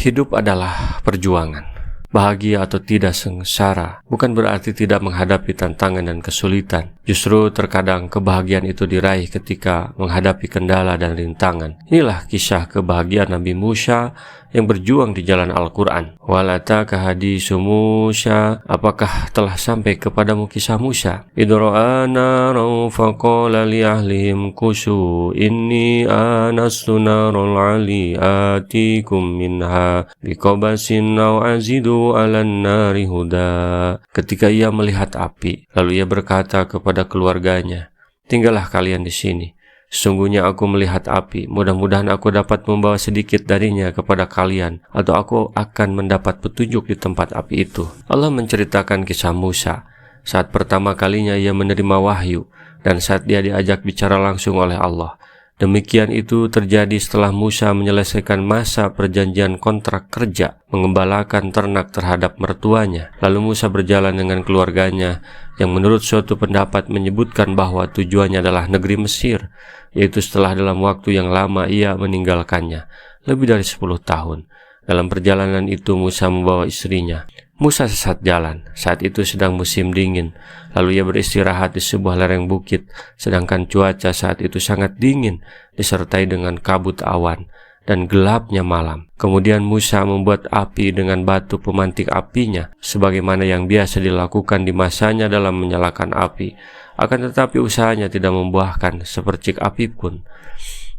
Hidup adalah perjuangan. Bahagia atau tidak sengsara bukan berarti tidak menghadapi tantangan dan kesulitan. Justru terkadang kebahagiaan itu diraih ketika menghadapi kendala dan rintangan. Inilah kisah kebahagiaan Nabi Musa yang berjuang di jalan Al-Quran. Walataka hadisu Musa, apakah telah sampai kepadamu kisah Musa? Idro'a naran faqala li ahlihim kusu inni anastu narul ali atikum minha biqabasin aw azidu alan nari huda. Ketika ia melihat api, lalu ia berkata kepada keluarganya, tinggallah kalian di sini. Sesungguhnya aku melihat api, mudah-mudahan aku dapat membawa sedikit darinya kepada kalian, atau aku akan mendapat petunjuk di tempat api itu. Allah menceritakan kisah Musa saat pertama kalinya ia menerima wahyu, dan saat dia diajak bicara langsung oleh Allah. Demikian itu terjadi setelah Musa menyelesaikan masa perjanjian kontrak kerja, mengembalakan ternak terhadap mertuanya. Lalu Musa berjalan dengan keluarganya, yang menurut suatu pendapat menyebutkan bahwa tujuannya adalah negeri Mesir, yaitu setelah dalam waktu yang lama ia meninggalkannya, lebih dari 10 tahun. Dalam perjalanan itu Musa membawa istrinya. Musa sesat jalan, saat itu sedang musim dingin. Lalu ia beristirahat di sebuah lereng bukit, sedangkan cuaca saat itu sangat dingin, disertai dengan kabut awan dan gelapnya malam. Kemudian Musa membuat api dengan batu pemantik apinya, sebagaimana yang biasa dilakukan di masanya dalam menyalakan api. Akan tetapi usahanya tidak membuahkan sepercik api pun.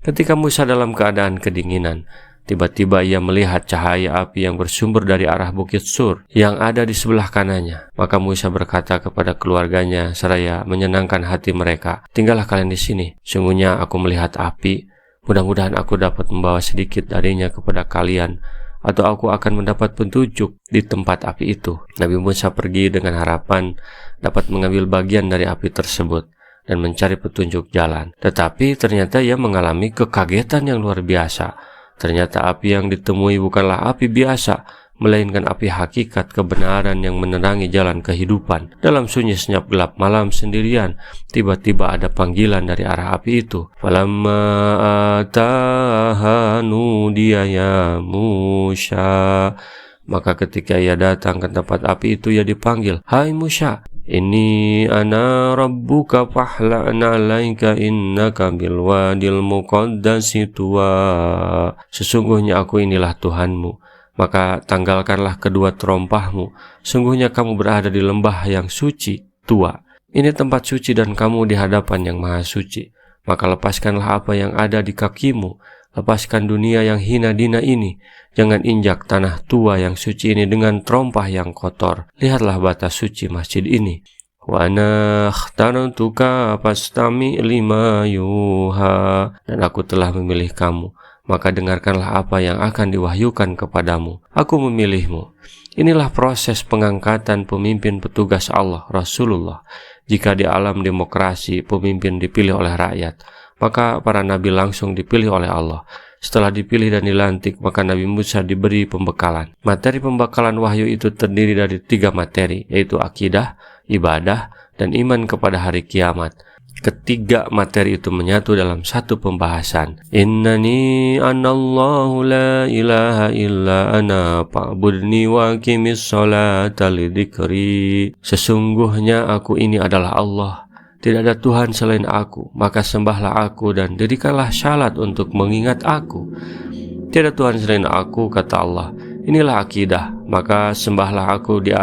Ketika Musa dalam keadaan kedinginan, tiba-tiba ia melihat cahaya api yang bersumber dari arah bukit Sur yang ada di sebelah kanannya. Maka Musa berkata kepada keluarganya seraya menyenangkan hati mereka, tinggallah kalian di sini. Sungguhnya aku melihat api, mudah-mudahan aku dapat membawa sedikit darinya kepada kalian, atau aku akan mendapat petunjuk di tempat api itu. Nabi Musa pergi dengan harapan dapat mengambil bagian dari api tersebut dan mencari petunjuk jalan. Tetapi ternyata ia mengalami kekagetan yang luar biasa. Ternyata api yang ditemui bukanlah api biasa, melainkan api hakikat kebenaran yang menerangi jalan kehidupan. Dalam sunyi senyap gelap malam sendirian, tiba-tiba ada panggilan dari arah api itu. Falamma ataha nudiya ya Musa. Maka ketika ia datang ke tempat api itu, ia dipanggil, hai Musa, ini ana rabbuka fahla'na alaika innaka bilwadil muqaddasi tuwa. Sesungguhnya aku inilah Tuhanmu, maka tanggalkanlah kedua terompahmu. Sungguhnya kamu berada di lembah yang suci, Tua. Ini tempat suci dan kamu di hadapan yang maha suci. Maka lepaskanlah apa yang ada di kakimu. Lepaskan dunia yang hina dina ini. Jangan injak tanah tua yang suci ini dengan terompah yang kotor. Lihatlah batas suci masjid ini. Wa ana akhtartuka fastami' lima yuha. Dan aku telah memilih kamu, maka dengarkanlah apa yang akan diwahyukan kepadamu. Aku memilihmu. Inilah proses pengangkatan pemimpin petugas Allah, Rasulullah. Jika di alam demokrasi pemimpin dipilih oleh rakyat, maka para nabi langsung dipilih oleh Allah. Setelah dipilih dan dilantik, maka Nabi Musa diberi pembekalan. Materi pembekalan wahyu itu terdiri dari 3 materi, yaitu akidah, ibadah, dan iman kepada hari kiamat. Ketiga materi itu menyatu dalam satu pembahasan. Innani anallahu la ilaha illa ana fa'budni wa aqimis sholata lidzikri. Sesungguhnya aku ini adalah Allah. Tidak ada Tuhan selain aku, maka sembahlah aku dan dirikanlah syalat untuk mengingat aku. Tidak ada Tuhan selain aku, kata Allah. Inilah akidah, maka sembahlah aku di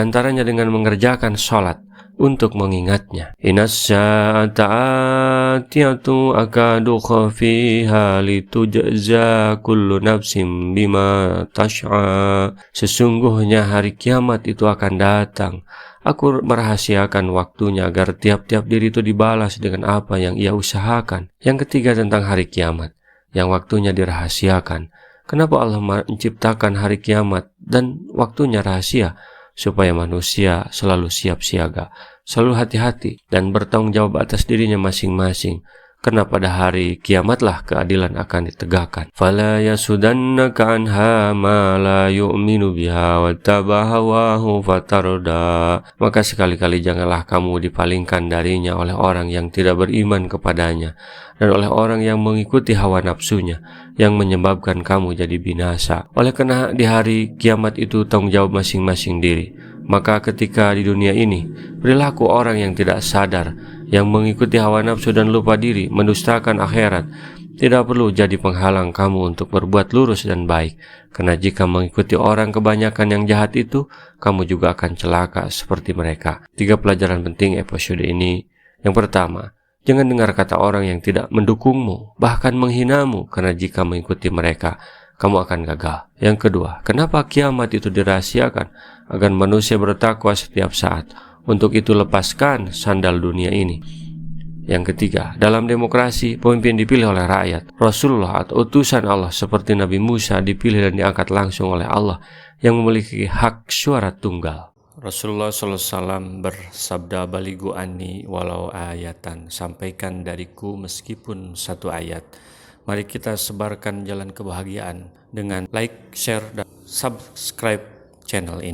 antaranya dengan mengerjakan sholat untuk mengingatnya. Inas sa'ata'atiyatu akadu khafiha litujza kullu nafsim bima tash'a. Sesungguhnya hari kiamat itu akan datang. Aku merahasiakan waktunya agar tiap-tiap diri itu dibalas dengan apa yang ia usahakan. Yang ketiga tentang hari kiamat, yang waktunya dirahasiakan. Kenapa Allah menciptakan hari kiamat dan waktunya rahasia? Supaya manusia selalu siap siaga, selalu hati-hati, dan bertanggung jawab atas dirinya masing-masing. karena pada hari kiamatlah keadilan akan ditegakkan. Fala yasudannaka anha ma la yu'minu biha wattaba hawahu fatarda. Maka sekali-kali janganlah kamu dipalingkan darinya oleh orang yang tidak beriman kepadanya dan oleh orang yang mengikuti hawa nafsunya yang menyebabkan kamu jadi binasa. Oleh karena di hari kiamat itu tanggung jawab masing-masing diri. Maka ketika di dunia ini, perilaku orang yang tidak sadar, yang mengikuti hawa nafsu dan lupa diri, mendustakan akhirat, tidak perlu jadi penghalang kamu untuk berbuat lurus dan baik. Karena jika mengikuti orang kebanyakan yang jahat itu, kamu juga akan celaka seperti mereka. 3 pelajaran penting episode ini. Yang pertama, jangan dengar kata orang yang tidak mendukungmu, bahkan menghinamu, karena jika mengikuti mereka, kamu akan gagal. Yang kedua, kenapa kiamat itu dirahasiakan? Agar manusia bertakwa setiap saat. Untuk itu lepaskan sandal dunia ini. Yang ketiga, dalam demokrasi, pemimpin dipilih oleh rakyat. Rasulullah atau utusan Allah seperti Nabi Musa dipilih dan diangkat langsung oleh Allah yang memiliki hak suara tunggal. Rasulullah SAW bersabda, "Baligu anni walau ayatan." Sampaikan dariku meskipun 1 ayat. Mari kita sebarkan jalan kebahagiaan dengan like, share, dan subscribe channel ini.